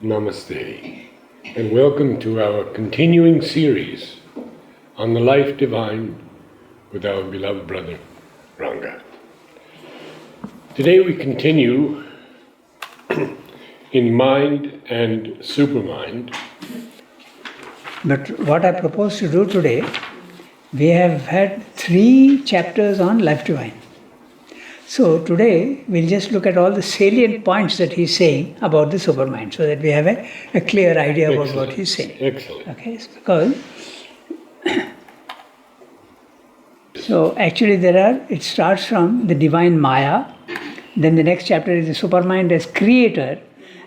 Namaste, and welcome to our continuing series on the life divine with our beloved brother Ranga. Today we continue in mind and supermind. But what I propose to do today, we have had 3 chapters on life divine. So today we'll just look at all the salient points that he's saying about the supermind so that we have a clear idea about what he's saying. Excellent. Okay, because so actually it starts from the divine Maya, then the next chapter is the supermind as creator,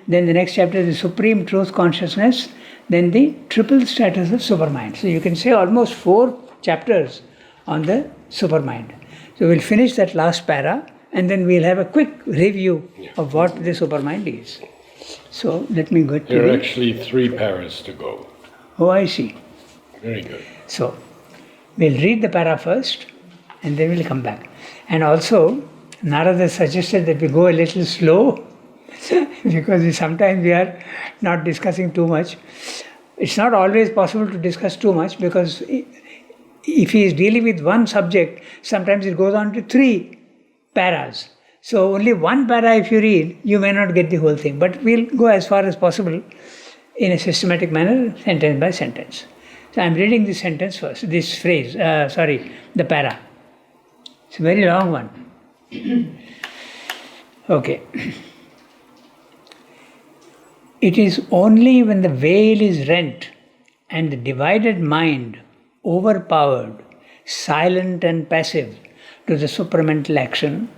then the next chapter is the supreme truth consciousness, then the triple status of supermind. So you can say almost 4 chapters on the supermind. So we'll finish that last para and then we'll have a quick review of what the supermind is. So let me go to There are actually 3 paras to go. Oh, I see. Very good. So we'll read the para first and then we'll come back. And also, Narada suggested that we go a little slow because sometimes we are not discussing too much. It's not always possible to discuss too much because if he is dealing with one subject, sometimes it goes on to 3 paras. So only 1 para if you read, you may not get the whole thing. But we'll go as far as possible in a systematic manner, sentence by sentence. So I'm reading this sentence first, this phrase, the para. It's a very long one. Okay. It is only when the veil is rent and the divided mind overpowered, silent and passive to the supramental action,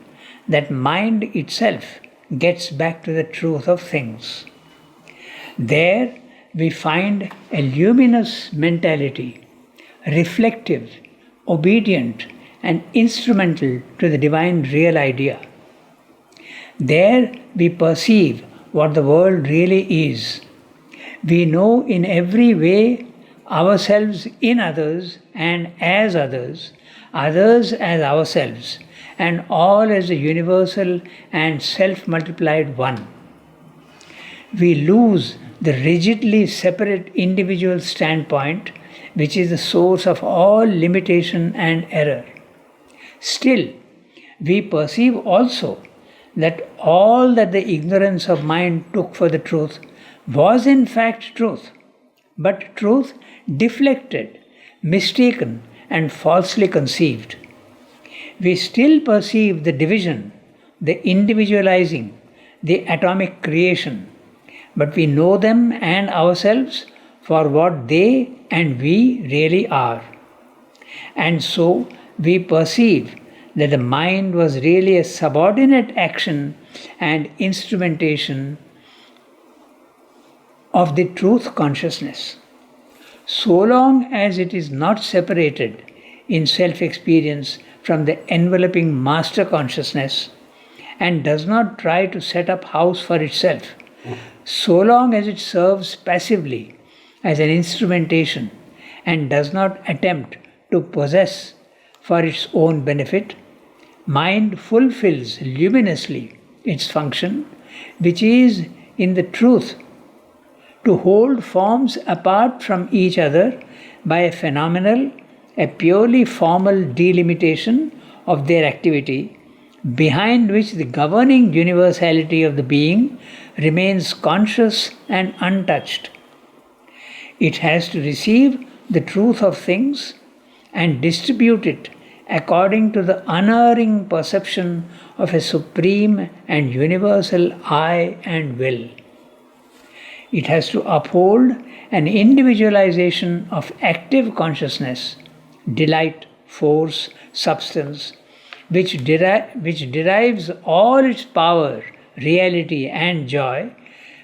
that mind itself gets back to the truth of things. There we find a luminous mentality, reflective, obedient, and instrumental to the divine real idea. There we perceive what the world really is. We know in every way ourselves in others and as others, others as ourselves, and all as a universal and self-multiplied one. We lose the rigidly separate individual standpoint, which is the source of all limitation and error. Still, we perceive also that all that the ignorance of mind took for the truth was in fact truth, but truth deflected, mistaken, and falsely conceived. We still perceive the division, the individualizing, the atomic creation, but we know them and ourselves for what they and we really are. And so we perceive that the mind was really a subordinate action and instrumentation of the truth consciousness. So long as it is not separated in self-experience from the enveloping master consciousness and does not try to set up house for itself, so long as it serves passively as an instrumentation and does not attempt to possess for its own benefit, mind fulfills luminously its function, which is in the truth to hold forms apart from each other by a phenomenal, a purely formal delimitation of their activity, behind which the governing universality of the being remains conscious and untouched. It has to receive the truth of things and distribute it according to the unerring perception of a supreme and universal I and will. It has to uphold an individualization of active consciousness, delight, force, substance, which derives all its power, reality, and joy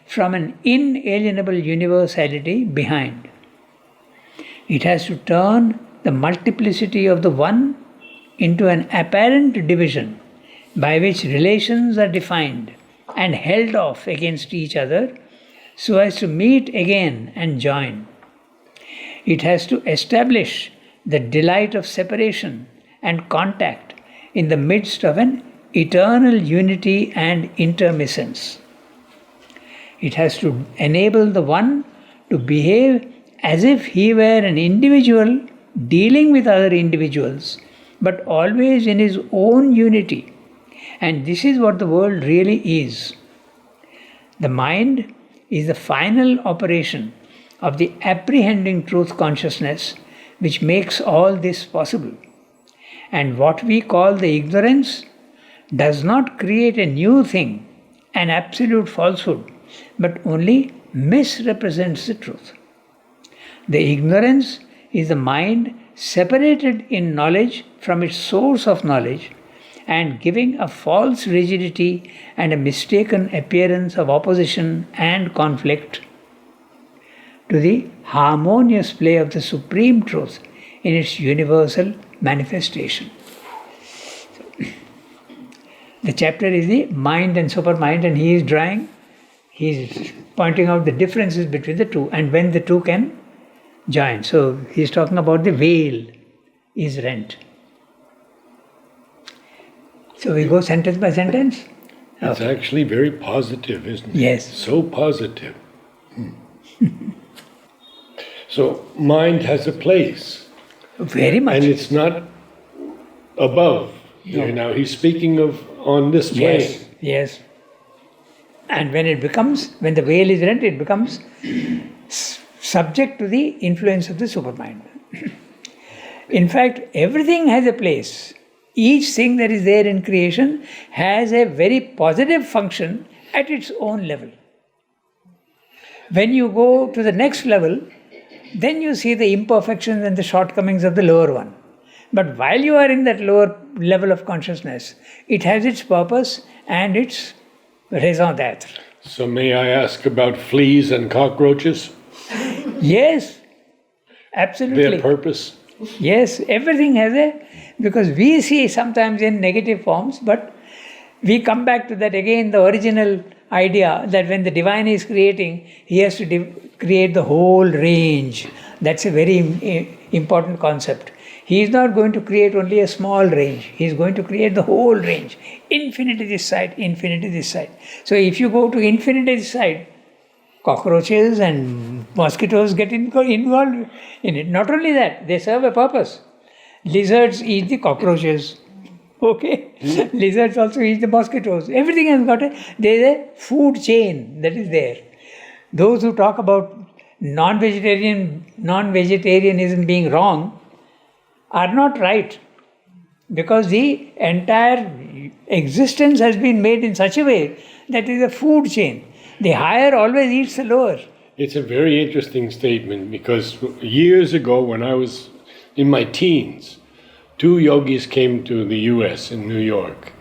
from an inalienable universality behind. It has to turn the multiplicity of the one into an apparent division by which relations are defined and held off against each other so as to meet again and join. It has to establish the delight of separation and contact in the midst of an eternal unity and intermissence. It has to enable the one to behave as if he were an individual dealing with other individuals, but always in his own unity. And this is what the world really is. The mind is the final operation of the apprehending truth consciousness which makes all this possible. And what we call the ignorance does not create a new thing, an absolute falsehood, but only misrepresents the truth. The ignorance is the mind separated in knowledge from its source of knowledge and giving a false rigidity and a mistaken appearance of opposition and conflict to the harmonious play of the Supreme Truth in its universal manifestation. The chapter is the mind and supermind, and he is pointing out the differences between the two and when the two can join. So he's talking about the veil is rent. So we go sentence by sentence. It's actually very positive, isn't it? Yes. So positive. So mind has a place. Very much. And it's not above. No. Now he's speaking of on this plane. Yes, yes. And when the veil is rent, it becomes subject to the influence of the supermind. In fact, everything has a place. Each thing that is there in creation has a very positive function at its own level. When you go to the next level, then you see the imperfections and the shortcomings of the lower one. But while you are in that lower level of consciousness, it has its purpose and its raison d'être. So may I ask about fleas and cockroaches? Yes, absolutely. Their purpose? Yes, everything has because we see sometimes in negative forms, but we come back to that again, the original idea that when the divine is creating, he has to create the whole range. That's a very important concept. He is not going to create only a small range. He is going to create the whole range. Infinity this side, infinity this side. So if you go to infinity this side, cockroaches and mosquitoes get involved in it. Not only that, they serve a purpose. Lizards eat the cockroaches. Okay? Lizards also eat the mosquitoes. Everything has got there's a food chain that is there. Those who talk about non-vegetarianism being wrong are not right. Because the entire existence has been made in such a way that it is a food chain. The higher always eats the lower. It's a very interesting statement because years ago when I was in my teens, two yogis came to the US in New York,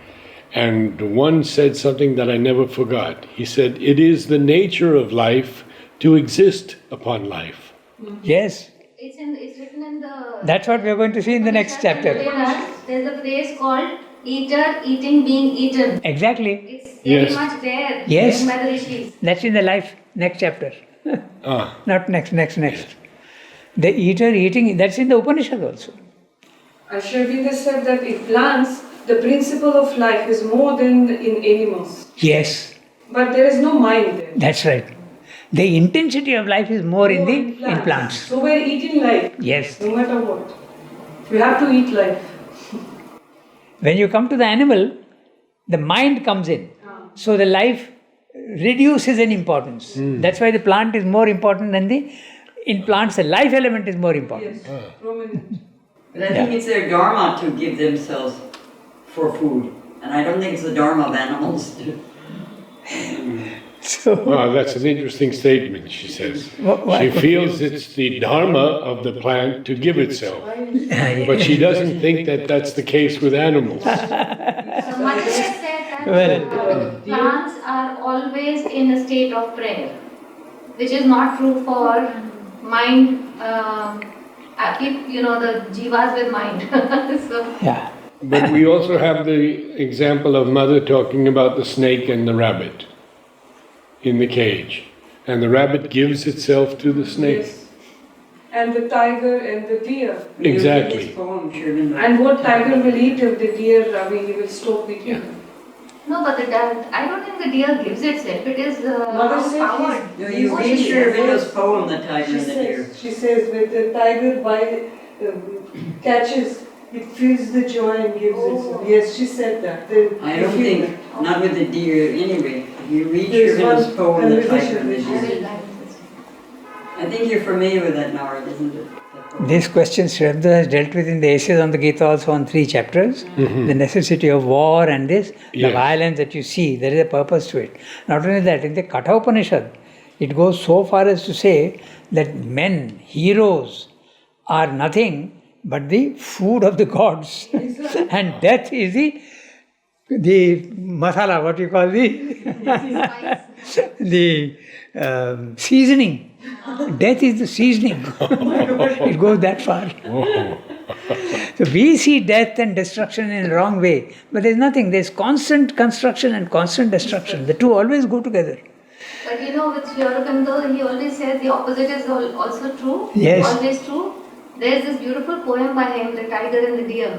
and one said something that I never forgot. He said, "It is the nature of life to exist upon life." Yes. It's written in the... That's what we are going to see in the next chapter. There's a phrase called eater, eating, being eaten. Exactly. It's very Yes. much there Yes. by the rishis. That's in the life, next chapter. Ah, Not next. The eater eating, that's in the Upanishad also. Sri Aurobindo said that in plants, the principle of life is more than in animals. Yes, But there is no mind there. that's right. The intensity of life is more in plants. So we're eating life, Yes. no matter what. We have to eat life. When you come to the animal, the mind comes in. So the life reduces in importance. That's why the plant is more important than in plants, the life element is more important. Yes, prominent. But I think it's their dharma to give themselves for food. And I don't think it's the dharma of animals to. So, well, that's an interesting statement, she says. She feels it's the dharma of the plant to give itself. But she doesn't think that that's the case with animals. So Mother has said that Well, plants are always in a state of prayer, which is not true for mind. Keep the jivas with mind. So yeah. But we also have the example of Mother talking about the snake and the rabbit in the cage. And the rabbit gives itself to the snake. Yes. And the tiger and the deer. Exactly. This poem, Sri Aurobindo. And what tiger will eat if the deer, he will stop eating. No, but I don't think the deer gives itself. It is Mother said powered. No, you read Sri poem, The Tiger and the Deer. She says when the tiger catches, it feels the joy and gives it. Yes, she said that. I don't think, not with the deer anyway. You read There's Sri one poem, The Tiger and the I will Deer. like this. I think you're familiar with that, Nara, isn't it? That poem? This question Sri Aurobindo has dealt with in the Essays on the Gita also on 3 chapters. The necessity of war and this, the Yes. violence that you see, there is a purpose to it. Not only that, in the Katha Upanishad, it goes so far as to say that men, heroes, are nothing but the food of the gods. And death is the masala, what you call the seasoning. Death is the seasoning. It goes that far. So we see death and destruction in a wrong way, but there's nothing. There's constant construction and constant destruction. The two always go together. But you know, with Sri Aurobindo, he always says the opposite is also true. Yes. Always true. There's this beautiful poem by him, The Tiger and the Deer,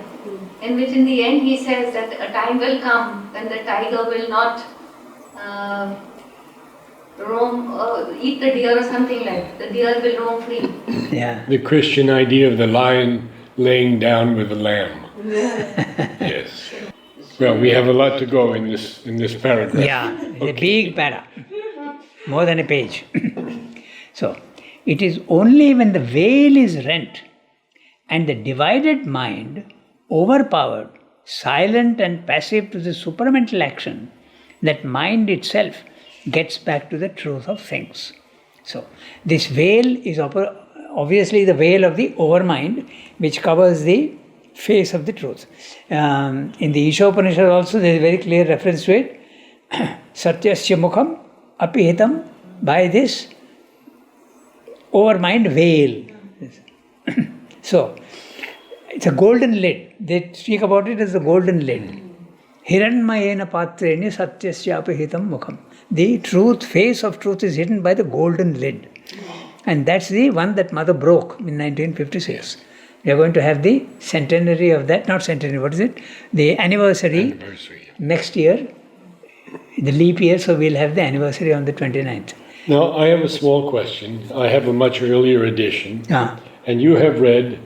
in which in the end he says that a time will come when the tiger will not eat the deer or something like that. The deer will roam free. Yeah. The Christian idea of the lion laying down with the lamb. Yes. Well, we have a lot to go in this paragraph. Yeah, a big para. More than a page. So, it is only when the veil is rent and the divided mind overpowered, silent and passive to the supramental action, that mind itself gets back to the truth of things. So, this veil is obviously the veil of the overmind, which covers the face of the truth. In the Ishopanishad also there is a very clear reference to it. Satyasya mukham apihitam, by this overmind veil. So, it's a golden lid. They speak about it as the golden lid. Hiranmayena patreni satyasya apihitam mukham. The truth, face of truth is hidden by the golden lid. And that's the one that Mother broke in 1956. We are going to have the centenary of that, not centenary, what is it? The anniversary. Next year, the leap year, so we'll have the anniversary on the 29th. Now, I have a small question. I have a much earlier edition. Ah. And you have read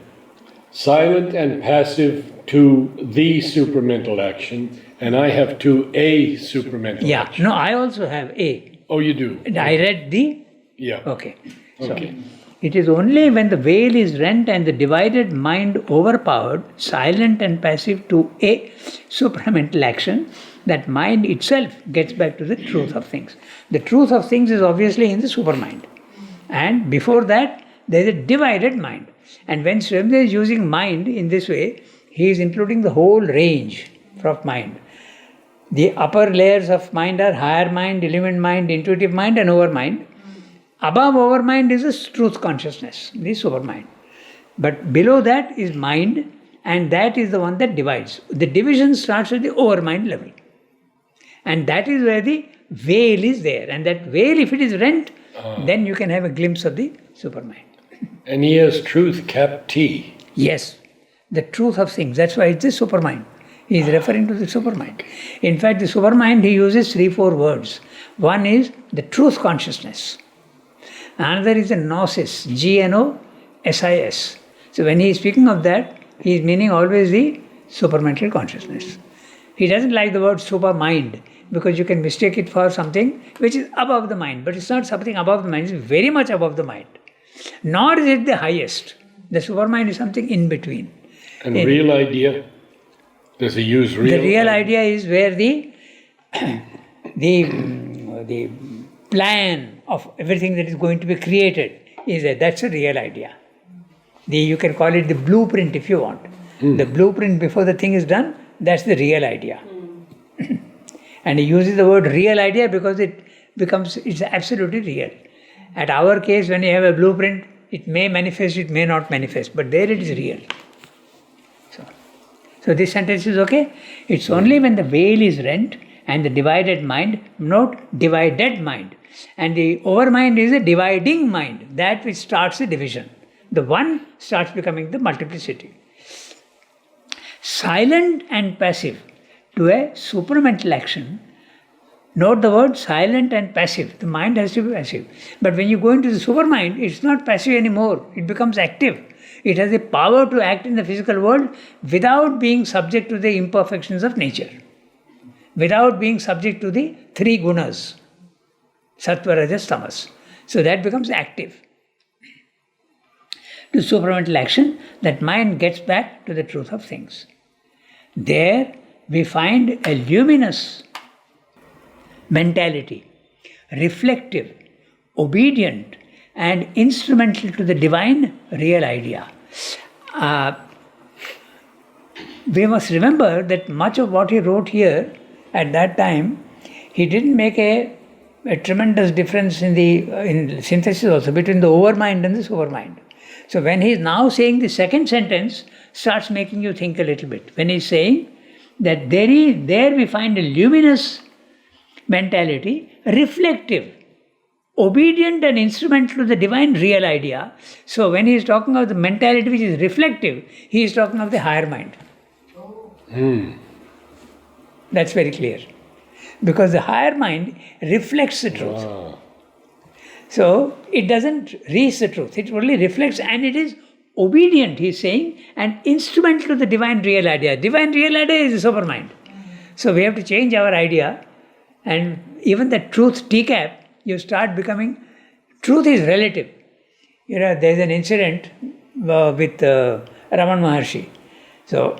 silent and passive to the supramental action, and I have to a supramental action. No, I also have A. Oh, you do? I read the. Yeah. Okay. So, Okay. it is only when the veil is rent and the divided mind overpowered, silent and passive to a supramental action, that mind itself gets back to the truth of things. The truth of things is obviously in the supermind. And before that, there is a divided mind. And when Sri Aurobindo is using mind in this way, he is including the whole range of mind. The upper layers of mind are higher mind, illumined mind, intuitive mind, and overmind. Above overmind is the truth consciousness, the supermind. But below that is mind, and that is the one that divides. The division starts at the overmind level. And that is where the veil is there. And that veil, if it is rent, then you can have a glimpse of the supermind. And he has truth, cap T. Yes, the truth of things. That's why it's the supermind. He is referring to the supermind. In fact, the supermind, he uses 3-4 words. One is the truth consciousness. Another is the gnosis, Gnosis. So when he is speaking of that, he is meaning always the supramental consciousness. He doesn't like the word supermind because you can mistake it for something which is above the mind. But it's not something above the mind, it's very much above the mind. Nor is it the highest. The supermind is something in between. And real idea? Does he use real? The real idea is where the plan of everything that is going to be created is there. That's a real idea. You can call it the blueprint if you want. The blueprint before the thing is done, that's the real idea. And he uses the word real idea because it's absolutely real. At our case, when you have a blueprint, it may manifest, it may not manifest, but there it is real. So this sentence is okay. It's only when the veil is rent and the divided mind, note divided mind. And the overmind is a dividing mind, that which starts the division. The one starts becoming the multiplicity. Silent and passive to a supramental action. Note the word silent and passive. The mind has to be passive. But when you go into the supermind, it's not passive anymore. It becomes active. It has the power to act in the physical world without being subject to the imperfections of nature, without being subject to the three gunas, sattva, rajas, tamas. So that becomes active. To supramental action, that mind gets back to the truth of things. There we find a luminous mentality, reflective, obedient, and instrumental to the divine real idea. We must remember that much of what he wrote here at that time, he didn't make a tremendous difference in synthesis also between the overmind and the supermind. So when he is now saying the second sentence, starts making you think a little bit. When he is saying that there we find a luminous mentality, reflective, obedient and instrumental to the divine real idea. So when he is talking of the mentality which is reflective, he is talking of the higher mind. That's very clear. Because the higher mind reflects the truth. Wow. So it doesn't reach the truth, it only reflects, and it is obedient, he is saying, and instrumental to the divine real idea. Divine real idea is the supermind. So we have to change our idea, and even the truth TCAP, you start becoming, truth is relative. There's an incident with Raman Maharshi. So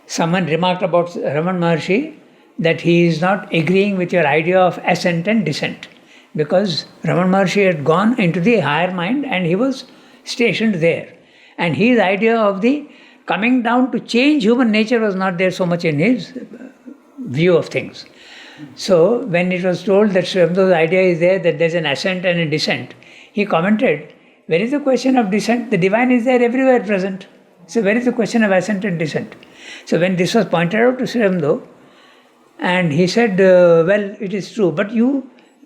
someone remarked about Raman Maharshi that he is not agreeing with your idea of ascent and descent, because Raman Maharshi had gone into the higher mind and he was stationed there. And his idea of the coming down to change human nature was not there so much in his view of things. So when it was told that Sri Aurobido's idea is there, that there's an ascent and a descent, he commented, where is the question of descent? The divine is there everywhere present. So where is the question of ascent and descent? So when this was pointed out to Sri Aurobindo, and he said, well, it is true, but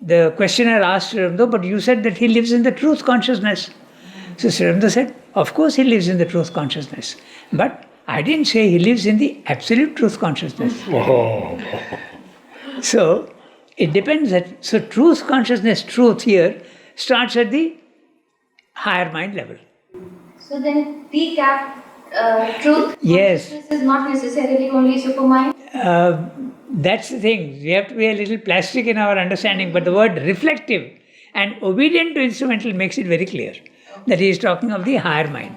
the questioner asked Sri Aurobindo, but you said that he lives in the truth consciousness. So Sri Aurobindo said, of course he lives in the truth consciousness, but I didn't say he lives in the absolute truth consciousness. Oh. So it depends. So truth consciousness, truth here, starts at the higher mind level. So then TCAP, truth Yes. consciousness is not necessarily only supermind. That's the thing. We have to be a little plastic in our understanding, but the word reflective and obedient to instrumental makes it very clear that he is talking of the higher mind.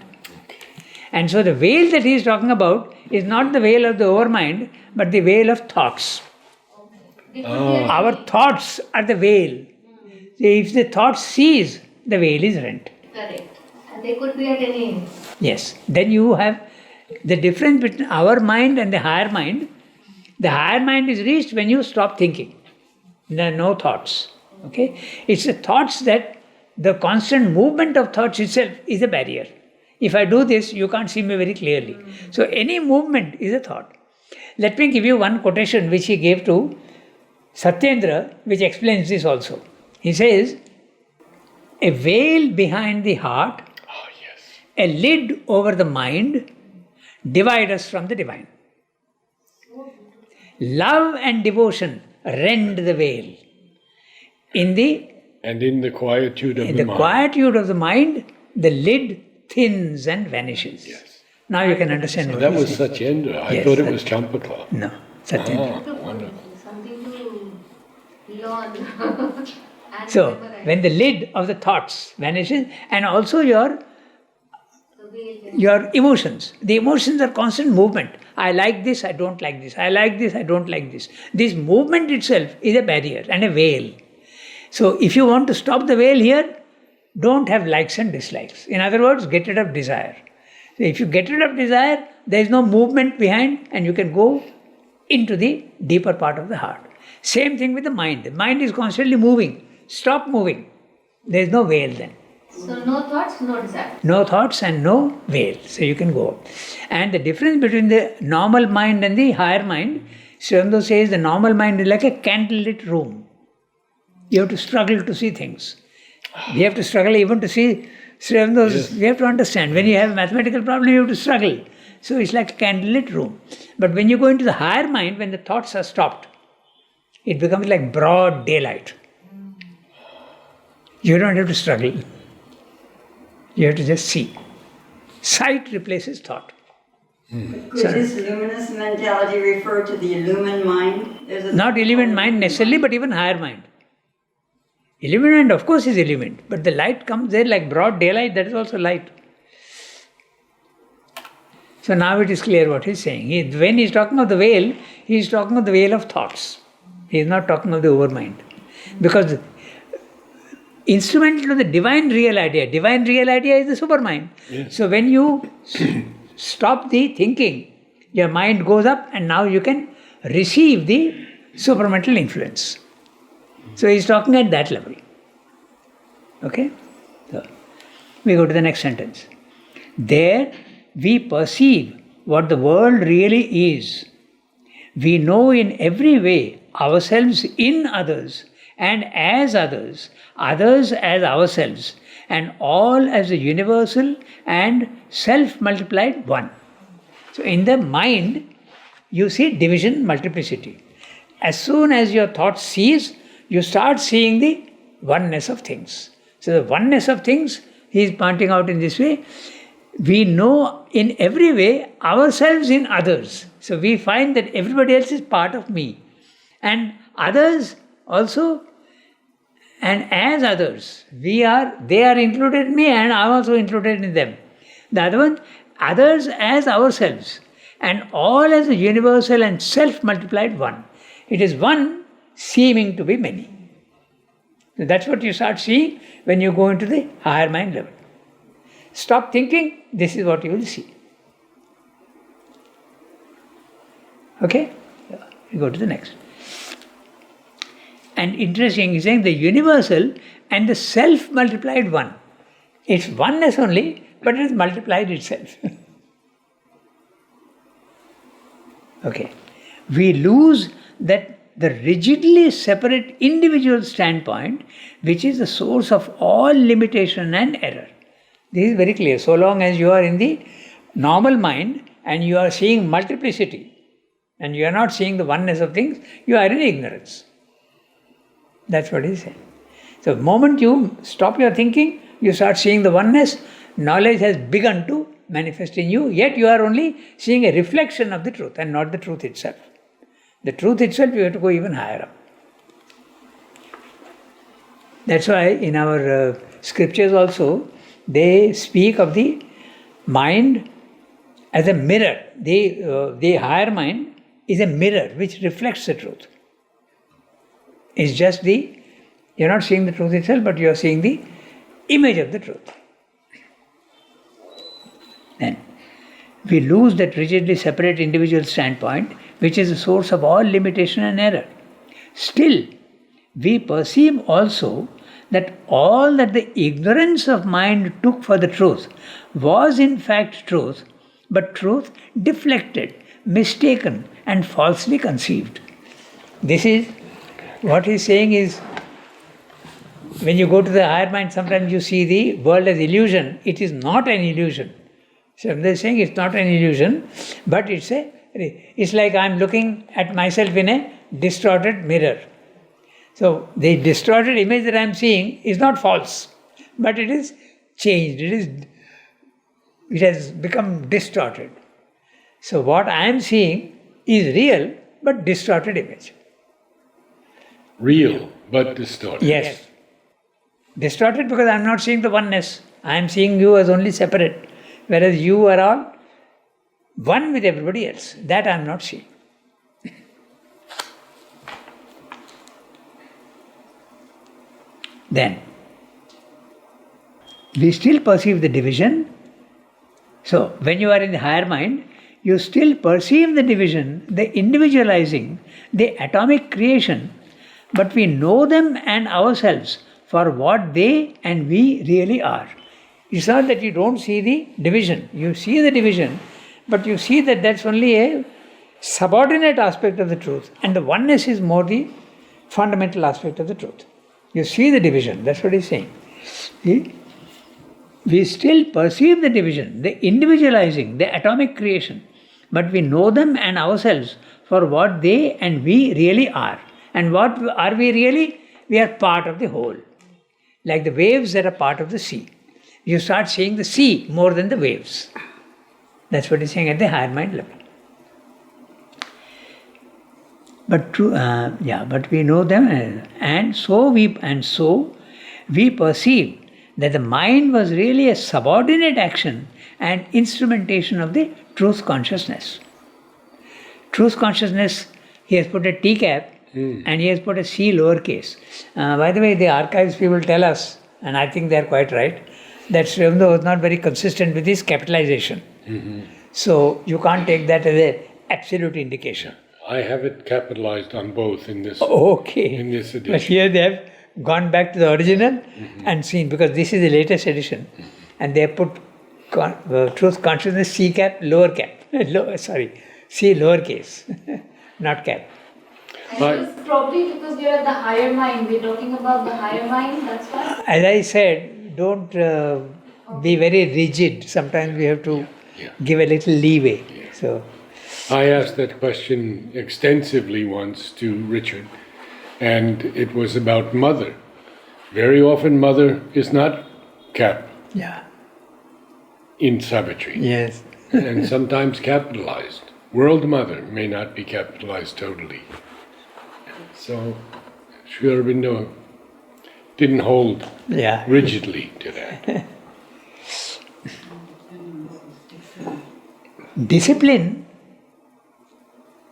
And so the veil that he is talking about is not the veil of the overmind, but the veil of thoughts. Our thoughts are the veil. If the thought cease, the veil is rent. Correct. And they could be at any age. Yes. Then you have the difference between our mind and the higher mind. The higher mind is reached when you stop thinking. There are no thoughts. Okay? It's the thoughts that the constant movement of thoughts itself is a barrier. If I do this, you can't see me very clearly. So any movement is a thought. Let me give you one quotation which he gave to Satyendra, which explains this also. He says, a veil behind the heart, a lid over the mind, divide us from the divine. Love and devotion rend the veil. In the quietude of In the the mind. quietude of the mind, the lid thins and vanishes. Yes. Now you can understand So what that he was said. Satyendra. I Yes, thought it that- was Champakla. No, Satyendra. Ah, wonderful. Something to learn. And So, memorize. when the lid of the thoughts vanishes, and also The veil. your emotions. The emotions are constant movement. I like this, I don't like this. I like this, I don't like this. This movement itself is a barrier and a veil. So if you want to stop the veil here, don't have likes and dislikes. In other words, get rid of desire. So if you get rid of desire, there is no movement behind and you can go into the deeper part of the heart. Same thing with the mind. The mind is constantly moving. Stop moving. There is no veil then. So no thoughts, no desire. No thoughts and no veil. So you can go. And the difference between the normal mind and the higher mind, Sri Aurobindo says the normal mind is like a candlelit room. You have to struggle to see things. We have to struggle even to see Sri Aurobindo's. Yes. We have to understand. When you have a mathematical problem, you have to struggle. So it's like a candlelit room. But when you go into the higher mind, when the thoughts are stopped, it becomes like broad daylight. You don't have to struggle. You have to just see. Sight replaces thought. Could this luminous mentality refer to the illumined mind? Not illumined mind necessarily, but even higher mind. Illumined mind, of course, is illumined, but the light comes there like broad daylight, that is also light. So now it is clear what he's saying. When he's talking of the veil, he's talking of the veil of thoughts. He is not talking of the overmind. Because instrumental to the divine real idea is the supermind. Yes. So when you stop the thinking, your mind goes up and now you can receive the supramental influence. So he's talking at that level. Okay? So we go to the next sentence. There we perceive what the world really is. We know in every way ourselves in others and as others as ourselves, and all as the universal and self-multiplied one. So in the mind, you see division, multiplicity. As soon as your thought cease, you start seeing the oneness of things. So the oneness of things, he is pointing out in this way, we know in every way ourselves in others. So we find that everybody else is part of me. And others also, and as others, they are included in me and I am also included in them. The other one, others as ourselves, and all as a universal and self-multiplied one. It is one seeming to be many. So that's what you start seeing when you go into the higher mind level. Stop thinking, this is what you will see. Okay? We go to the next. And interesting, he's saying the universal and the self-multiplied one. It's oneness only, but it is multiplied itself. Okay. We lose that the rigidly separate individual standpoint, which is the source of all limitation and error. This is very clear. So long as you are in the normal mind and you are seeing multiplicity and you are not seeing the oneness of things, you are in ignorance. That's what he's saying. So the moment you stop your thinking, you start seeing the oneness, knowledge has begun to manifest in you, yet you are only seeing a reflection of the truth and not the truth itself. The truth itself, you have to go even higher up. That's why in our scriptures also, they speak of the mind as a mirror. The higher mind is a mirror which reflects the truth. It's just you're not seeing the truth itself, but you are seeing the image of the truth. Then, we lose that rigidly separate individual standpoint, which is the source of all limitation and error. Still, we perceive also that all that the ignorance of mind took for the truth was in fact truth, but truth deflected, mistaken, and falsely conceived. This is what he's saying is, when you go to the higher mind, sometimes you see the world as illusion. It is not an illusion. So they're saying it's not an illusion, but it's like I'm looking at myself in a distorted mirror. So the distorted image that I'm seeing is not false, but it is changed. It has become distorted. So what I am seeing is real, but distorted image. Real, but distorted. Yes. Distorted because I am not seeing the oneness. I am seeing you as only separate, whereas you are all one with everybody else. That I am not seeing. Then, we still perceive the division. So, when you are in the higher mind, you still perceive the division, the individualizing, the atomic creation, but we know them and ourselves for what they and we really are. It's not that you don't see the division. You see the division, but you see that that's only a subordinate aspect of the truth, and the oneness is more the fundamental aspect of the truth. You see the division, that's what he's saying. See? We still perceive the division, the individualizing, the atomic creation, but we know them and ourselves for what they and we really are. And what are we really? We are part of the whole. Like the waves that are part of the sea. You start seeing the sea more than the waves. That's what he's saying at the higher mind level. But but we know them, and so we perceive that the mind was really a subordinate action and instrumentation of the truth consciousness. Truth consciousness, he has put a T cap and he has put a C lowercase. By the way, the archives people tell us, and I think they are quite right, that Sri Aurobindo was not very consistent with his capitalization. So you can't take that as an absolute indication. I have it capitalized on both in this Okay. in this But edition. here they have gone back to the original and seen, because this is the latest edition, and they have put truth consciousness C cap, lower cap. C lowercase, not cap. And But- it's probably because we are at the higher mind. We're talking about the higher mind, that's why. As I said, don't be very rigid. Sometimes we have to Yeah. give a little leeway. So, I asked that question extensively once to Richard, and it was about mother. Very often, mother is not cap yeah. in Savitri, Yes. and sometimes capitalized. World mother may not be capitalized totally. So, Sri Aurobindo didn't hold Yeah. rigidly to that. Discipline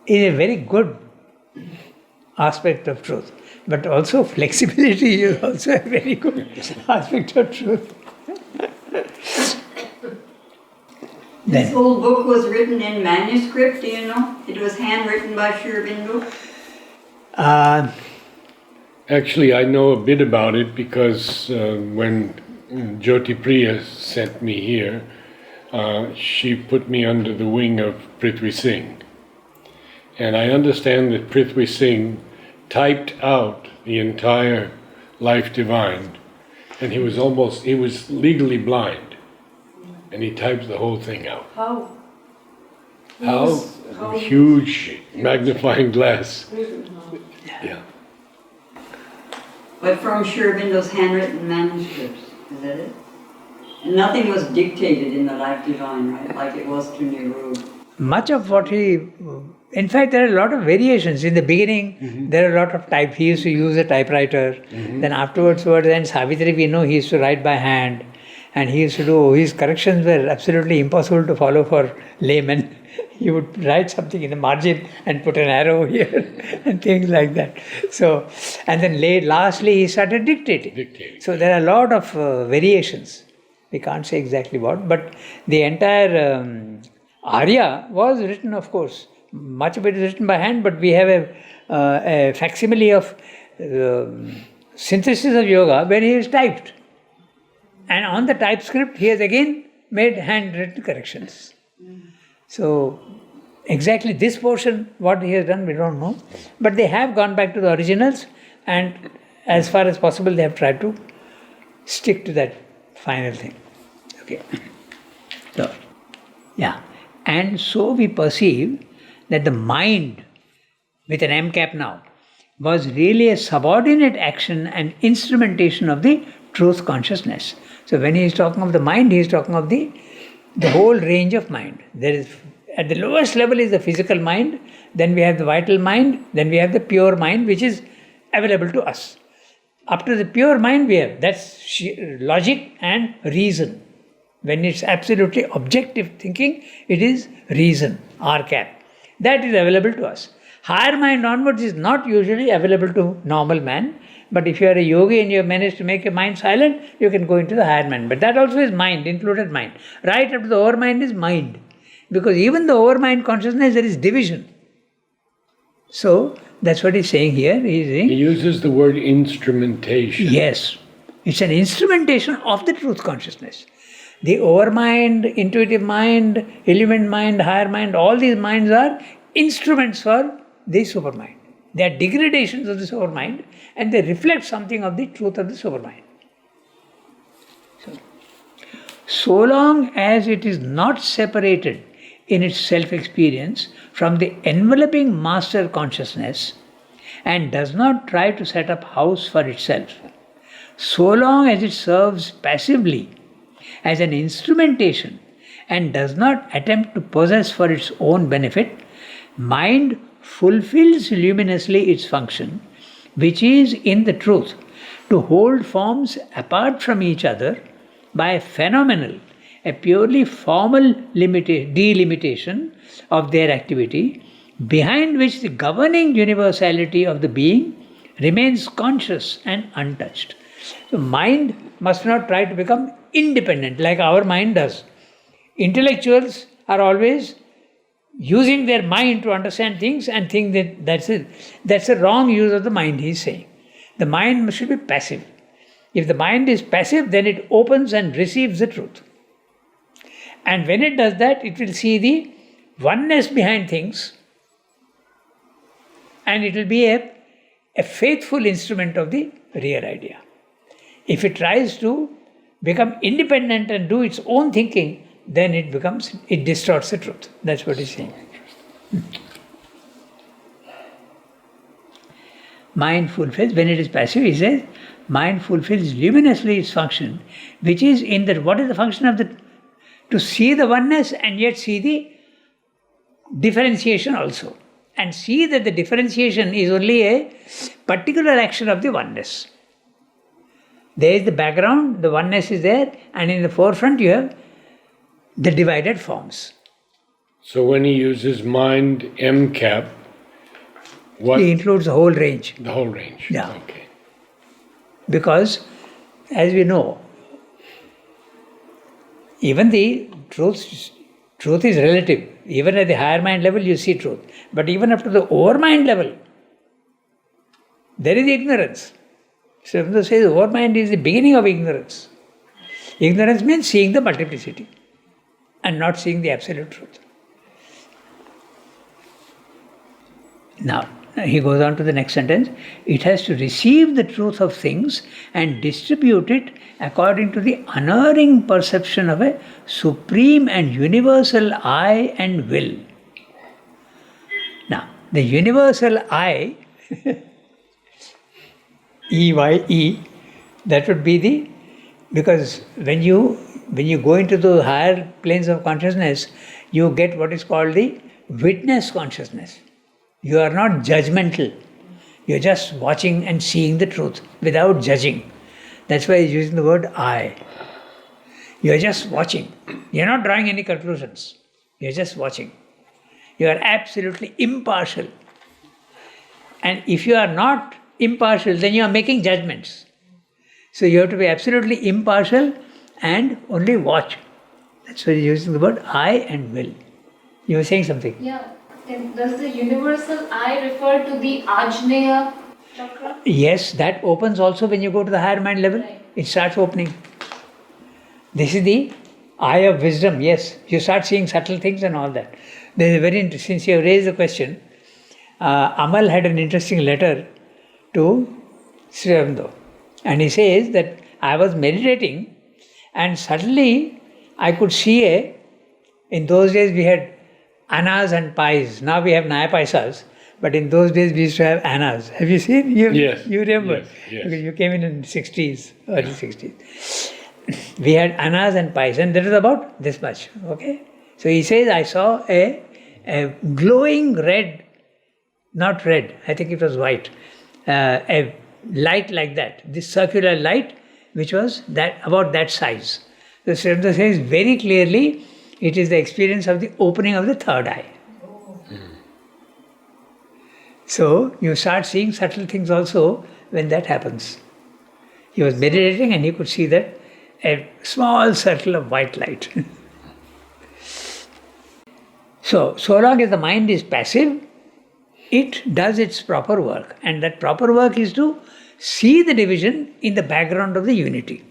is a very good aspect of truth, but also flexibility is also a very good aspect of truth. This whole book was written in manuscript, do you know? It was handwritten by Sri Aurobindo. Uh, Actually, I know a bit about it because when Jyoti Priya sent me here, she put me under the wing of Prithvi Singh. And I understand that Prithvi Singh typed out the entire Life Divine, and he was legally blind, and he typed the whole thing out. How? How? How? Huge magnifying glass. Yeah. But from Sri Aurobindo's handwritten manuscripts, is that it? And nothing was dictated in the Life Divine, right? Like it was to Nehru. much of what in fact, there are a lot of variations. In the beginning, there are a lot of type. He used to use a typewriter. Then afterwards, towards the end, Savitri, we know he used to write by hand. And he used to do, his corrections were absolutely impossible to follow for laymen. He would write something in the margin and put an arrow here and things like that. So, and then lastly, he started dictating. So there are a lot of variations. We can't say exactly what, but the entire Arya was written, of course. Much of it is written by hand, but we have a facsimile of synthesis of yoga where he is typed. And on the typescript, he has again made handwritten corrections. So, exactly this portion, what he has done, we don't know. But they have gone back to the originals, and as far as possible, they have tried to stick to that final thing. Okay. So, yeah. And so we perceive that the mind, with an M cap now, was really a subordinate action and instrumentation of the truth consciousness. So when he is talking of the mind, he is talking of the whole range of mind. There is, at the lowest level is the physical mind, then we have the vital mind, then we have the pure mind, which is available to us. Up to the pure mind we have, that's logic and reason. When it's absolutely objective thinking, it is reason, R cap. That is available to us. Higher mind onwards is not usually available to normal man, but if you are a yogi and you have managed to make your mind silent, you can go into the higher mind. But that also is mind, included mind. Right up to the overmind is mind. Because even the overmind consciousness, there is division. So, that's what he's saying here. He's saying, He uses the word instrumentation. yes, it's an instrumentation of the truth consciousness. The overmind, intuitive mind, illumined mind, higher mind, all these minds are instruments for the supermind. They are degradations of the supermind and they reflect something of the truth of the supermind. So, so long as it is not separated in its self-experience from the enveloping master consciousness and does not try to set up house for itself, so long as it serves passively as an instrumentation and does not attempt to possess for its own benefit, mind fulfills luminously its function, which is in the truth to hold forms apart from each other by a phenomenal, a purely formal delimitation of their activity, behind which the governing universality of the being remains conscious and untouched. So mind must not try to become independent like our mind does. Intellectuals are always using their mind to understand things and think that that's it. That's a wrong use of the mind, he's saying. The mind should be passive. If the mind is passive, then it opens and receives the truth. And when it does that, it will see the oneness behind things, and it will be a faithful instrument of the real idea. If it tries to become independent and do its own thinking, then it distorts the truth. That's what he's saying. Mind fulfills, when it is passive, he says, mind fulfills luminously its function, which is in that, what is the function of to see the oneness and yet see the differentiation also. And see that the differentiation is only a particular action of the oneness. There is the background, the oneness is there, and in the forefront you have the divided forms. So when he uses mind MCAP, what? He includes the whole range. The whole range. Yeah. Okay. Because, as we know, even the truth is relative. Even at the higher mind level, you see truth. But even up to the overmind level, there is ignorance. So Sri Aurobindo says overmind is the beginning of ignorance. Ignorance means seeing the multiplicity and not seeing the absolute truth. Now, he goes on to the next sentence. It has to receive the truth of things and distribute it according to the unerring perception of a supreme and universal I and will. Now, the universal I, E-Y-E, that would be because when you go into the higher planes of consciousness, you get what is called the witness consciousness. You are not judgmental. You're just watching and seeing the truth without judging. That's why he's using the word I. You're just watching. You're not drawing any conclusions. You're just watching. You are absolutely impartial. And if you are not impartial, then you are making judgments. So you have to be absolutely impartial and only watch. That's why he's using the word I and will. You were saying something? Yeah. And does the universal I refer to the Ajneya chakra? Yes, that opens also when you go to the higher mind level. Right. It starts opening. This is the eye of wisdom, yes. You start seeing subtle things and all that. There is a very interesting, since you have raised the question, Amal had an interesting letter to Sri Aurobindo. And he says that I was meditating and suddenly I could see in those days we had annas and pies. Now we have naya paisas, but in those days we used to have annas. Have you seen? Yes. You remember? Yes. Because you came in the 60s, early 60s. We had annas and pies, and that was about this much. Okay? So he says, I saw a glowing red, not red, I think it was white, a light like that, this circular light, which was about that size. So Sri Aurobindo says very clearly, it is the experience of the opening of the third eye. So you start seeing subtle things also when that happens. He was meditating and he could see that a small circle of white light. So long as the mind is passive, it does its proper work. And that proper work is to see the division in the background of the unity.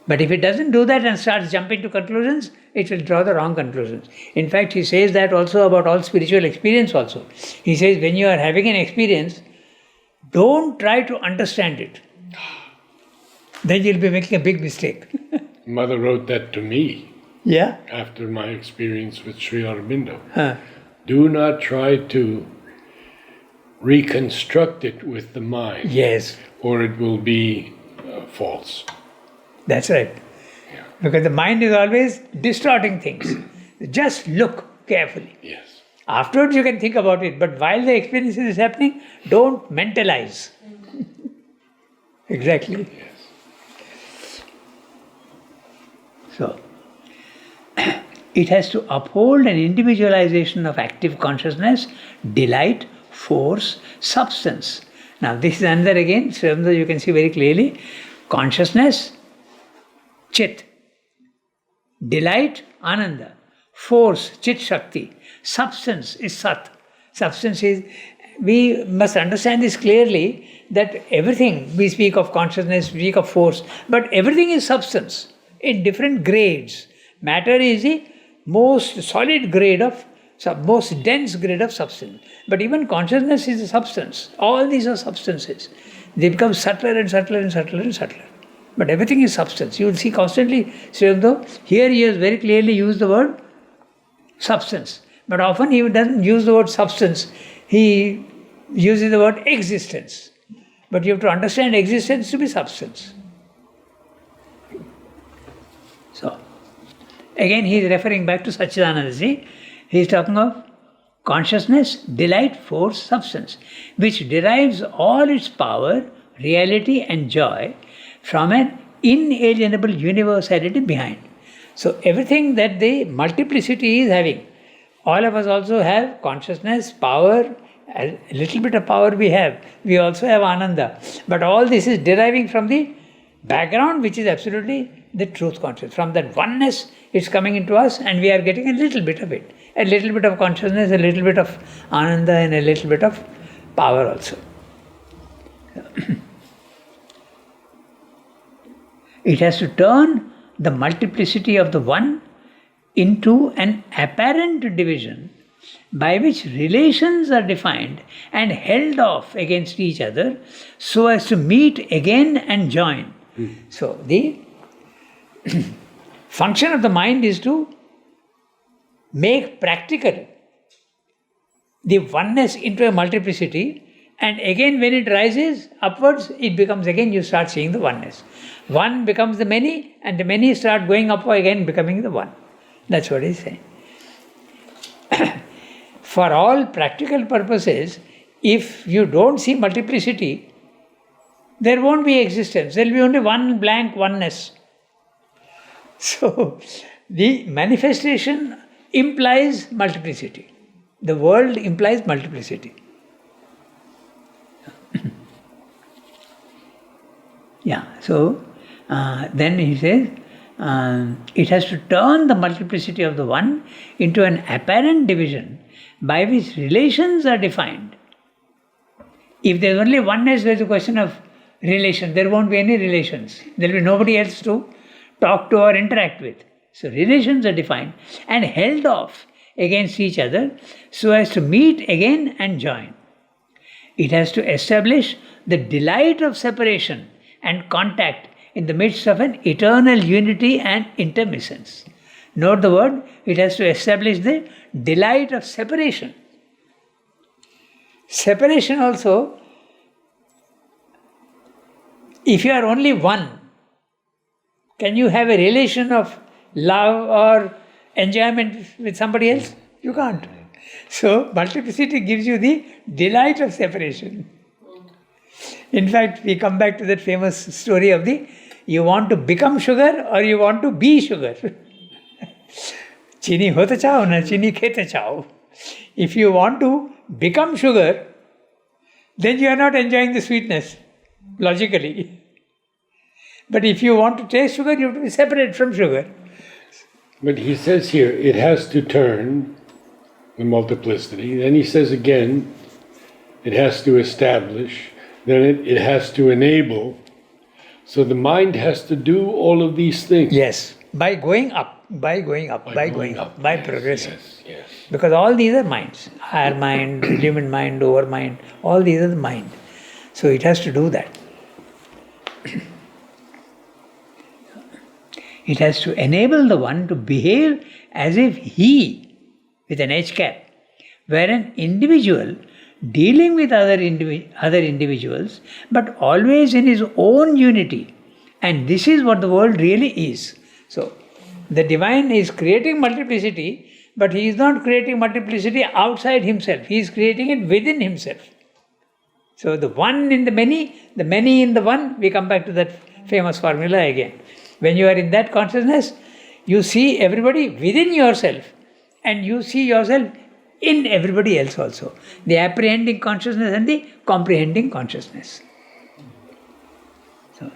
But if it doesn't do that and starts jumping to conclusions, it will draw the wrong conclusions. In fact, he says that also about all spiritual experience also. He says when you are having an experience, don't try to understand it. then you'll be making a big mistake. Mother wrote that to me Yeah? after my experience with Sri Aurobindo. Huh. Do not try to reconstruct it with the mind, Yes, or it will be false. that's right. Yeah. Because the mind is always distorting things. Just look carefully. Yes. Afterwards, you can think about it, but while the experience is happening, don't mentalize. Exactly. So, it has to uphold an individualization of active consciousness, delight, force, substance. Now, this is another again, so you can see very clearly consciousness, chit, delight, ananda, force, chit shakti, substance is sat. Substance is, we must understand this clearly that everything, we speak of consciousness, we speak of force, but everything is substance in different grades. Matter is the most solid grade of, most dense grade of substance. But even consciousness is a substance. All these are substances. They become subtler and subtler and subtler and subtler. But everything is substance. You will see constantly, so here he has very clearly used the word substance. But often he doesn't use the word substance. He uses the word existence. But you have to understand existence to be substance. So, again he is referring back to Satchidananda. See, he is talking of consciousness, delight, force, substance, which derives all its power, reality and joy from an inalienable universality behind. So everything that the multiplicity is having, all of us also have consciousness, power, a little bit of power we have. We also have ananda. But all this is deriving from the background which is absolutely the truth consciousness. From that oneness it's coming into us and we are getting a little bit of it. A little bit of consciousness, a little bit of ananda and a little bit of power also. It has to turn the multiplicity of the one into an apparent division by which relations are defined and held off against each other so as to meet again and join. So the function of the mind is to make practical the oneness into a multiplicity, and again when it rises upwards, it becomes again, you start seeing the oneness. One becomes the many, and the many start going up again, becoming the one. That's what he's saying. For all practical purposes, if you don't see multiplicity, there won't be existence. There will be only one blank oneness. So, the manifestation implies multiplicity. The world implies multiplicity. Yeah, so then he says, it has to turn the multiplicity of the one into an apparent division by which relations are defined. If there's only oneness, there's a question of relation. There won't be any relations. There will be nobody else to talk to or interact with. So relations are defined and held off against each other so as to meet again and join. It has to establish the delight of separation and contact in the midst of an eternal unity and intermittence. Note the word, it has to establish the delight of separation. Separation also, if you are only one, can you have a relation of love or enjoyment with somebody else? You can't. So, multiplicity gives you the delight of separation. In fact, we come back to that famous story of you want to become sugar or you want to be sugar. Chini hota chao na chini khete chao. If you want to become sugar, then you are not enjoying the sweetness, logically. But if you want to taste sugar, you have to be separate from sugar. But he says here, it has to turn the multiplicity. Then he says again, it has to establish. Then it has to enable. So the mind has to do all of these things. Yes, by going up, by progressing. Yes. Because all these are minds. Higher mind, human mind, lower mind, all these are the mind. So it has to do that. It has to enable the one to behave as if he, with an H cap, were an individual dealing with other individuals, but always in his own unity. And this is what the world really is. So, the divine is creating multiplicity, but he is not creating multiplicity outside himself. He is creating it within himself. So, the one in the many in the one, we come back to that famous formula again. When you are in that consciousness, you see everybody within yourself, and you see yourself in everybody else also. The apprehending consciousness and the comprehending consciousness. So,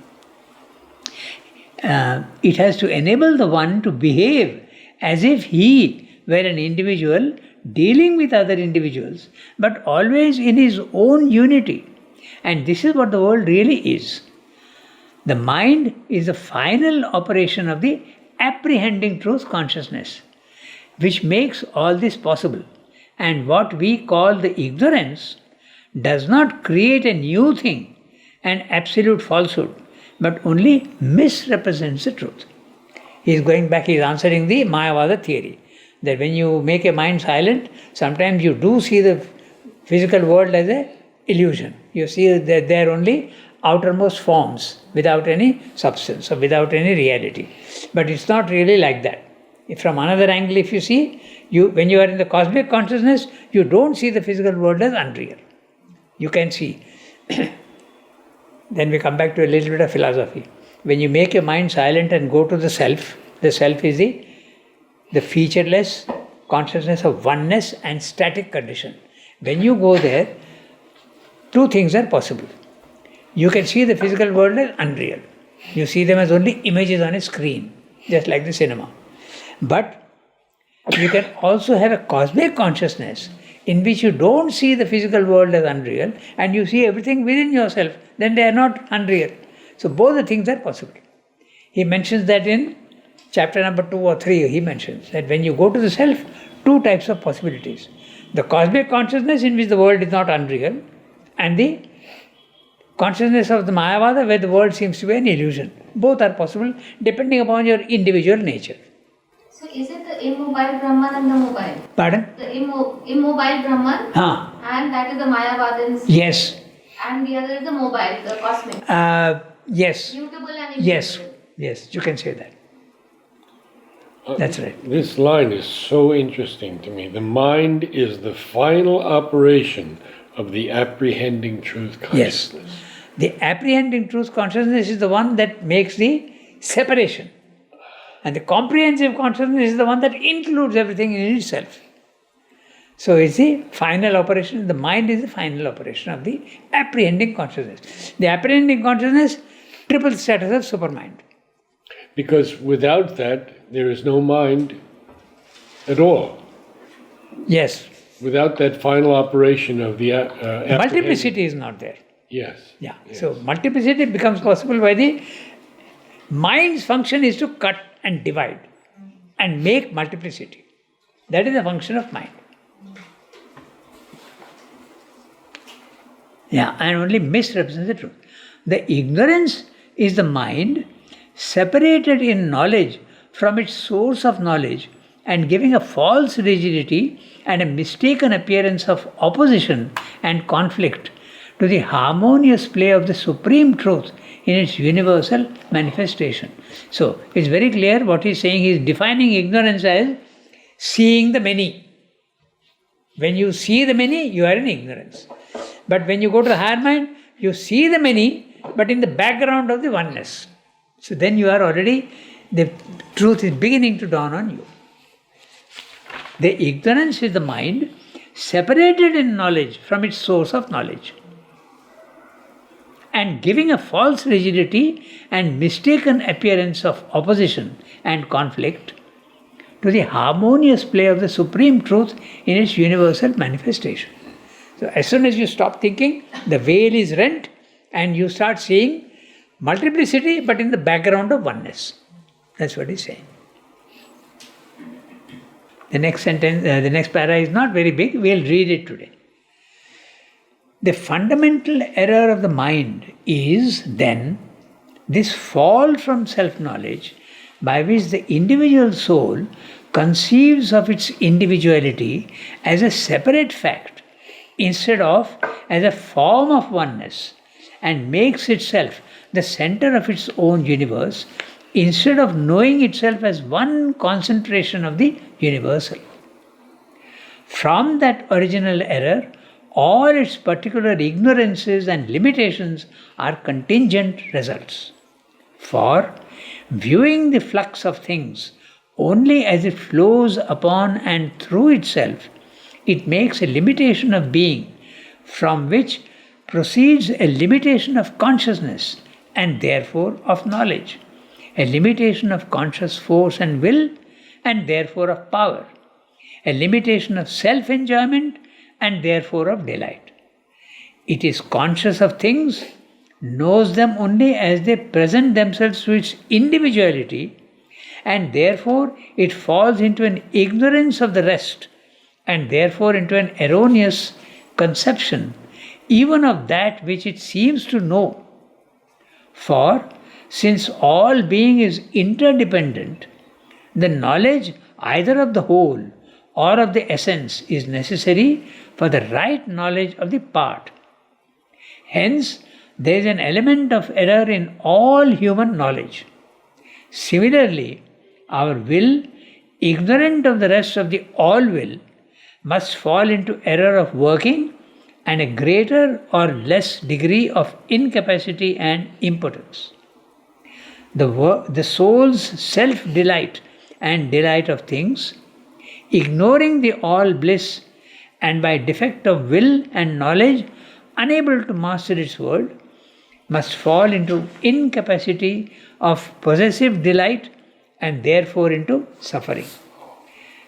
it has to enable the one to behave as if he were an individual dealing with other individuals, but always in his own unity. And this is what the world really is. The mind is the final operation of the apprehending truth consciousness, which makes all this possible. And what we call the ignorance does not create a new thing, an absolute falsehood, but only misrepresents the truth. He is going back, he is answering the Mayavada theory, that when you make a mind silent, sometimes you do see the physical world as an illusion. You see that they are only outermost forms without any substance or without any reality. But it's not really like that. If from another angle, if you see, when you are in the cosmic consciousness, you don't see the physical world as unreal. You can see. Then we come back to a little bit of philosophy. When you make your mind silent and go to the self is the featureless consciousness of oneness and static condition. When you go there, two things are possible. You can see the physical world as unreal. You see them as only images on a screen, just like the cinema. But you can also have a cosmic consciousness in which you don't see the physical world as unreal and you see everything within yourself. Then they are not unreal. So both the things are possible. He mentions that in chapter number 2 or 3. He mentions that when you go to the self, two types of possibilities. The cosmic consciousness in which the world is not unreal, and the consciousness of the Mayavada where the world seems to be an illusion. Both are possible depending upon your individual nature. So is it the immobile Brahman and the mobile? Pardon? The immobile Brahman, and that is the Mayavadins. Yes. And the other is the mobile, the cosmic. Yes. Mutable and immutable. Yes, you can say that. That's right. This line is so interesting to me. The mind is the final operation of the apprehending truth consciousness. Yes. The apprehending truth consciousness is the one that makes the separation. And the comprehensive consciousness is the one that includes everything in itself. So it's the final operation, the mind is the final operation of the apprehending consciousness. The apprehending consciousness triple status of supermind. Because without that, there is no mind at all. Yes. Without that final operation of the multiplicity is not there. Yes. Yeah. Yes. So multiplicity becomes possible by the mind's function is to cut and divide and make multiplicity. That is the function of mind. Yeah, and only misrepresents the truth. The ignorance is the mind separated in knowledge from its source of knowledge and giving a false rigidity and a mistaken appearance of opposition and conflict to the harmonious play of the supreme truth in its universal manifestation. So, it's very clear what he's saying. He's defining ignorance as seeing the many. When you see the many, you are in ignorance. But when you go to the higher mind, you see the many, but in the background of the oneness. So then you are already, the truth is beginning to dawn on you. The ignorance is the mind separated in knowledge from its source of knowledge and giving a false rigidity and mistaken appearance of opposition and conflict to the harmonious play of the supreme truth in its universal manifestation. So as soon as you stop thinking, the veil is rent and you start seeing multiplicity but in the background of oneness. That's what he's saying. The next sentence, the next para is not very big, we'll read it today. The fundamental error of the mind is then this fall from self-knowledge by which the individual soul conceives of its individuality as a separate fact instead of as a form of oneness, and makes itself the center of its own universe instead of knowing itself as one concentration of the universal. From that original error, all its particular ignorances and limitations are contingent results. For viewing the flux of things only as it flows upon and through itself, it makes a limitation of being, from which proceeds a limitation of consciousness and therefore of knowledge, a limitation of conscious force and will and therefore of power, a limitation of self-enjoyment and therefore of delight. It is conscious of things, knows them only as they present themselves to its individuality, and therefore it falls into an ignorance of the rest, and therefore into an erroneous conception even of that which it seems to know. For since all being is interdependent, the knowledge either of the whole or of the essence is necessary for the right knowledge of the part. Hence, there is an element of error in all human knowledge. Similarly, our will, ignorant of the rest of the all will, must fall into error of working and a greater or less degree of incapacity and impotence. The soul's self-delight and delight of things, ignoring the all bliss and by defect of will and knowledge unable to master its world, must fall into incapacity of possessive delight and therefore into suffering.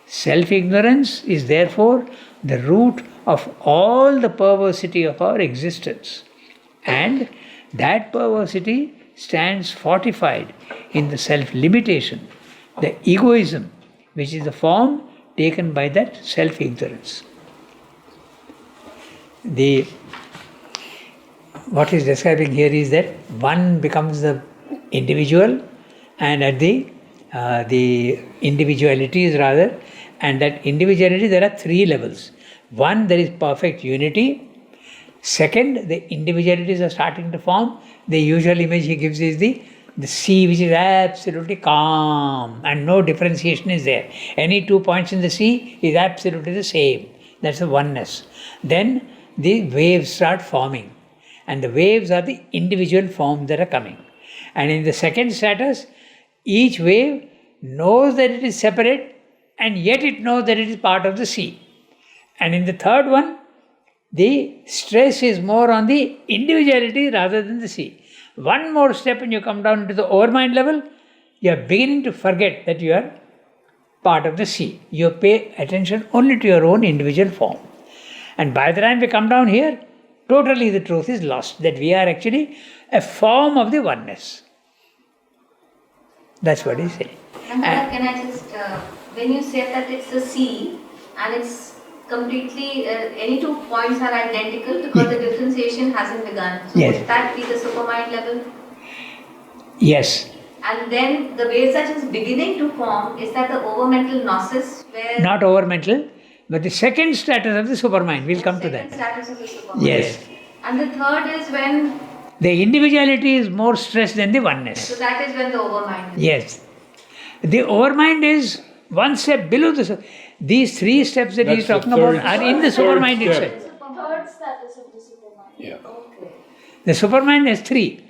Self-ignorance is therefore the root of all the perversity of our existence, and that perversity stands fortified in the self-limitation, the egoism, which is the form taken by that self-ignorance. What he's describing here is that one becomes the individual, and at the individualities rather, and that individuality there are three levels. One, there is perfect unity. Second, the individualities are starting to form. The usual image he gives is the sea, which is absolutely calm and no differentiation is there. Any 2 points in the sea is absolutely the same. That's the oneness. Then the waves start forming, and the waves are the individual forms that are coming. And in the second status, each wave knows that it is separate and yet it knows that it is part of the sea. And in the third one, the stress is more on the individuality rather than the sea. One more step and you come down to the overmind level, you are beginning to forget that you are part of the sea. You pay attention only to your own individual form. And by the time we come down here, totally the truth is lost, that we are actually a form of the oneness. That's what he's saying. And can I just, when you say that it's the sea and it's completely, any 2 points are identical because the differentiation hasn't begun. So Yes. would that be the supermind level? Yes. And then the waves that is beginning to form, is that the overmental gnosis where... Not overmental, but the second status of the supermind. We'll come to second that. status of the supermind. Yes. And the third is when, The individuality is more stressed than the so oneness. that is when the overmind is. Yes. The overmind is one step below the... These three steps that he's That's the talking about third- are in the third supermind step. itself. Third status of the supermind. Yeah. Okay. The supermind has three.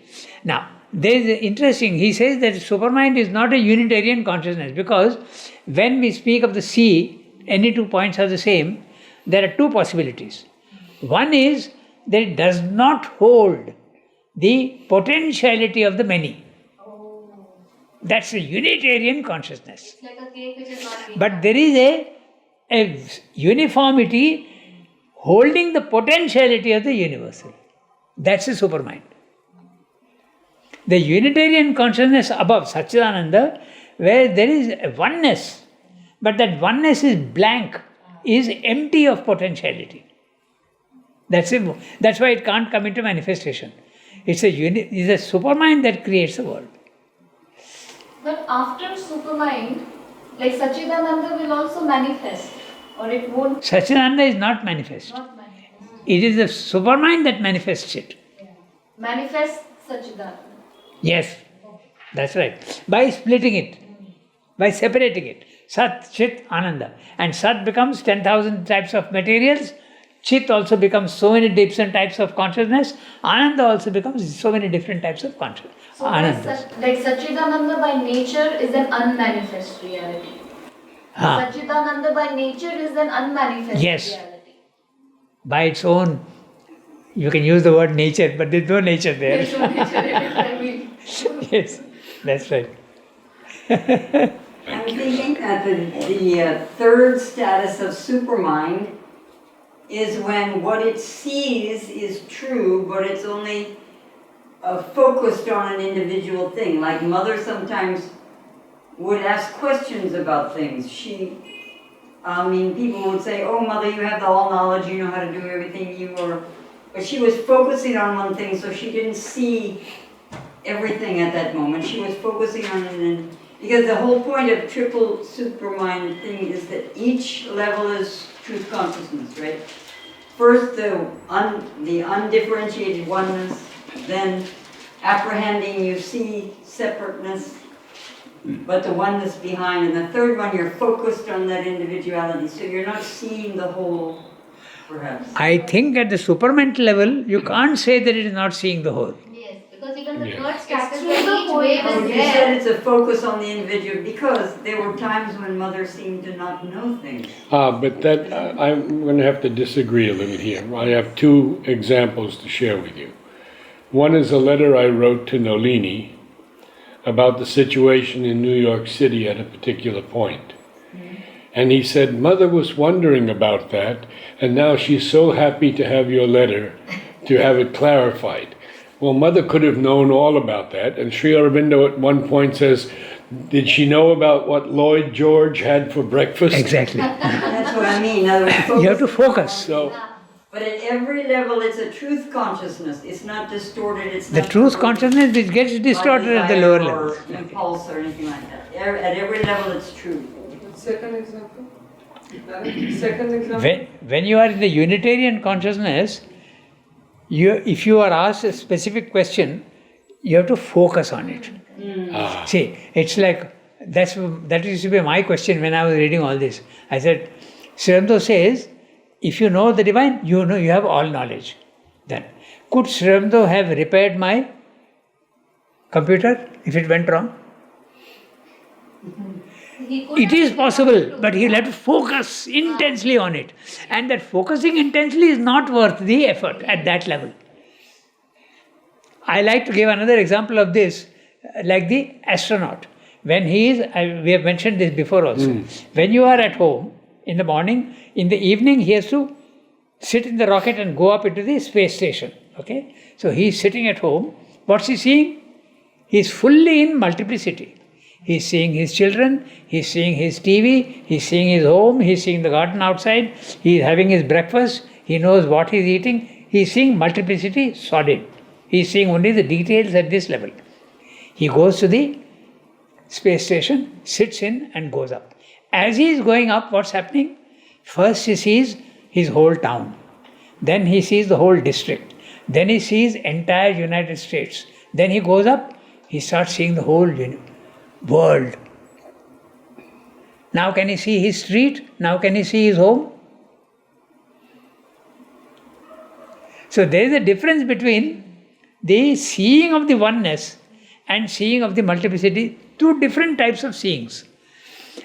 Now, there is interesting, he says that supermind is not a Unitarian consciousness, because when we speak of the sea, any 2 points are the same, there are two possibilities. One is that it does not hold the potentiality of the many. That's a Unitarian consciousness. It's like a cake which is not being... But there is a uniformity holding the potentiality of the universal. That's the supermind. The Unitarian consciousness above, Satchidananda, where there is a oneness, but that oneness is blank, is empty of potentiality. That's it. That's why it can't come into manifestation. It's a supermind that creates the world. But after Supermind, like Sachidananda will also manifest, or it won't Satchidananda is not manifest. not manifest. It is the supermind that manifests it. Manifest Sachidananda. Yes, that's right. By splitting it, by separating it. Sat, Chit, Ananda. And Sat becomes 10,000 types of materials. Chit also becomes so many different types of consciousness. Ananda also becomes so many different types of consciousness. So Ananda. like Sachidananda by nature is an unmanifest reality. Huh. Sachidananda by nature is an unmanifest Yes. reality. By its own, you can use the word nature, but there's no nature there. There's no nature in it, I mean. Yes, that's right. I'm thinking that the third status of supermind is when what it sees is true, but it's only focused on an individual thing. Like mother sometimes would ask questions about things. People would say, "Oh, mother, you have the all knowledge. You know how to do everything. But she was focusing on one thing, so she didn't see everything at that moment. She was focusing on it, because the whole point of triple supermind thing is that each level is truth consciousness, right? First, the undifferentiated oneness, then apprehending, you see separateness, but the oneness behind, and the third one, you're focused on that individuality, so you're not seeing the whole, perhaps. I think at the supermental level, you can't say that it is not seeing the whole. Yes, because even the Yes. third status through where the each whole- wave Oh, is you there. said it's a focus on the individual, because there were times when mother seemed to not know things. But that, I'm going to have to disagree a little here. I have two examples to share with you. One is a letter I wrote to Nolini about the situation in New York City at a particular point. And he said, Mother was wondering about that, and now she's so happy to have your letter to have it clarified. Well, Mother could have known all about that, and Sri Aurobindo at one point says, did she know about what Lloyd George had for breakfast? Exactly. That's what I mean. In other words, You have to focus. So, But at every level, it's a truth consciousness. It's not distorted. It's The not truth by consciousness which gets distorted at the desire lower or levels. impulse or anything like that. At every level, it's true. Second example. Second example. When you are in the Unitarian consciousness, if you are asked a specific question, you have to focus on it. See, it's like, that used to be my question when I was reading all this. I said, Sri Aurobindo says, if you know the divine, you know you have all knowledge. Then, could Sri Aurobindo have repaired my computer if it went wrong? He could It have is been possible, able to. but he'll have to focus intensely on it. And that focusing intensely is not worth the effort at that level. I like to give another example of this, like the astronaut. When he is, we have mentioned this before also. When you are at home in the morning, in the evening he has to sit in the rocket and go up into the space station. Okay? So he is sitting at home. What's he seeing? He is fully in multiplicity. He is seeing his children, he is seeing his TV, he is seeing his home, he is seeing the garden outside, he is having his breakfast, he knows what he is eating. He is seeing multiplicity solid. He is seeing only the details at this level. He goes to the space station, sits in and goes up. As he is going up, what's happening? First he sees his whole town. Then he sees the whole district. Then he sees entire United States. Then he goes up, he starts seeing the whole world. Now can he see his street? Now can he see his home? So there is a difference between the seeing of the oneness and seeing of the multiplicity, two different types of seeings.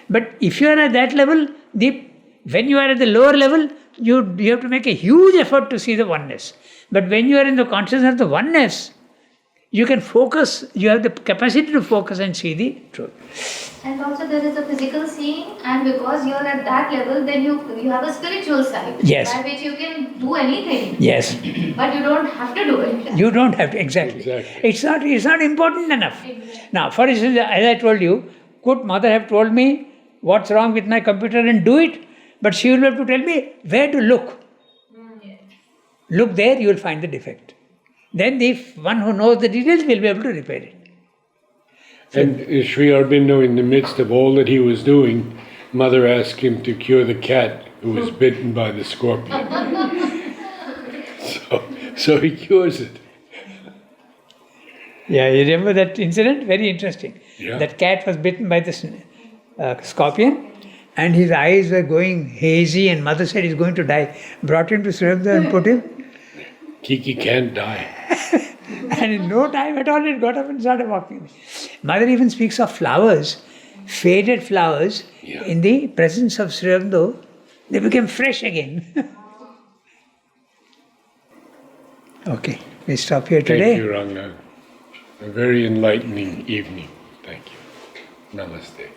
But if you are at that level, when you are at the lower level, you have to make a huge effort to see the oneness. But when you are in the consciousness of the oneness, you can focus, you have the capacity to focus and see the truth. And also there is a physical seeing, and because you are at that level, then you have a spiritual side. Yes. By which you can do anything. Yes. But you don't have to do it. You don't have to, exactly. It's not important enough. Now, for instance, as I told you, could mother have told me what's wrong with my computer and do it? But she will have to tell me where to look. Look there, you will find the defect. Then the one who knows the details will be able to repair it. And Sri Aurobindo, in the midst of all that he was doing, Mother asked him to cure the cat who was bitten by the scorpion. So he cures it. Yeah, you remember that incident? Very interesting. Yeah. That cat was bitten by the scorpion, and his eyes were going hazy, and mother said he's going to die. Brought him to Sri Aurobindo and put him, Kiki can't die. and in no time at all, it got up and started walking. Mother even speaks of flowers, faded flowers, Yeah. in the presence of Sri Aurobindo, they became fresh again. Okay, we stop here today. Thank you, Ranga. A very enlightening evening. Thank you. Namaste.